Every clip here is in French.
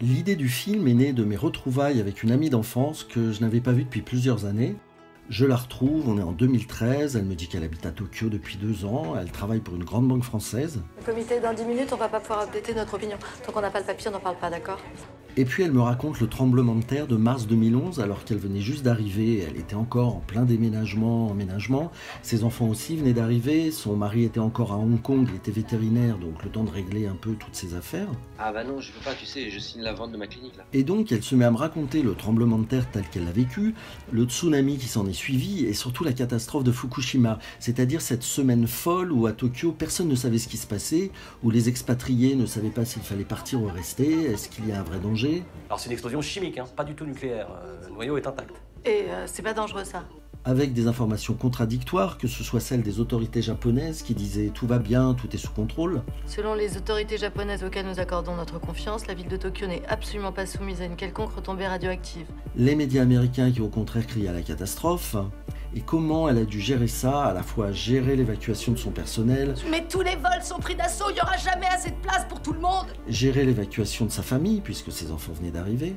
L'idée du film est née de mes retrouvailles avec une amie d'enfance que je n'avais pas vue depuis plusieurs années. Je la retrouve, on est en 2013, elle me dit qu'elle habite à Tokyo depuis 2 ans, elle travaille pour une grande banque française. Le comité dans 10 minutes, on va pas pouvoir updater notre opinion. Tant qu'on n'a pas le papier, on n'en parle pas, d'accord? Et puis elle me raconte le tremblement de terre de mars 2011 alors qu'elle venait juste d'arriver, elle était encore en plein déménagement, emménagement. Ses enfants aussi venaient d'arriver, son mari était encore à Hong Kong, il était vétérinaire, donc le temps de régler un peu toutes ses affaires. Ah bah non, je peux pas, tu sais, je signe la vente de ma clinique là. Et donc elle se met à me raconter le tremblement de terre tel qu'elle l'a vécu, le tsunami qui s'en est suivi et surtout la catastrophe de Fukushima, c'est-à-dire cette semaine folle où à Tokyo personne ne savait ce qui se passait, où les expatriés ne savaient pas s'il fallait partir ou rester, est-ce qu'il y a un vrai danger? Alors c'est une explosion chimique, hein, pas du tout nucléaire. Le noyau est intact. Et c'est pas dangereux, ça? Avec des informations contradictoires, que ce soit celles des autorités japonaises qui disaient « tout va bien, tout est sous contrôle ». Selon les autorités japonaises auxquelles nous accordons notre confiance, la ville de Tokyo n'est absolument pas soumise à une quelconque retombée radioactive. Les médias américains qui au contraire crient à la catastrophe. Et comment elle a dû gérer ça, à la fois gérer l'évacuation de son personnel, Mais tous les vols sont pris d'assaut, il n'y aura jamais assez de place pour tout le monde! gérer l'évacuation de sa famille, puisque ses enfants venaient d'arriver.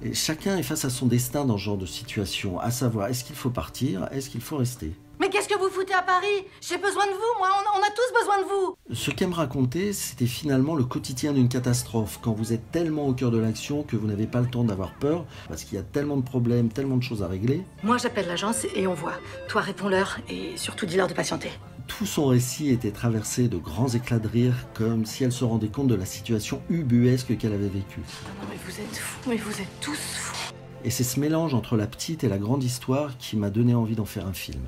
Et chacun est face à son destin dans ce genre de situation, à savoir est-ce qu'il faut partir, est-ce qu'il faut rester. Mais qu'est-ce que vous foutez à Paris? J'ai besoin de vous, moi, on a tous besoin de vous! Ce qu'elle me racontait, c'était finalement le quotidien d'une catastrophe, quand vous êtes tellement au cœur de l'action que vous n'avez pas le temps d'avoir peur, parce qu'il y a tellement de problèmes, tellement de choses à régler. Moi, j'appelle l'agence et on voit. Toi, réponds-leur et surtout dis-leur de patienter. Tout son récit était traversé de grands éclats de rire, comme si elle se rendait compte de la situation ubuesque qu'elle avait vécue. Non mais vous êtes fous, mais vous êtes tous fous. Et c'est ce mélange entre la petite et la grande histoire qui m'a donné envie d'en faire un film.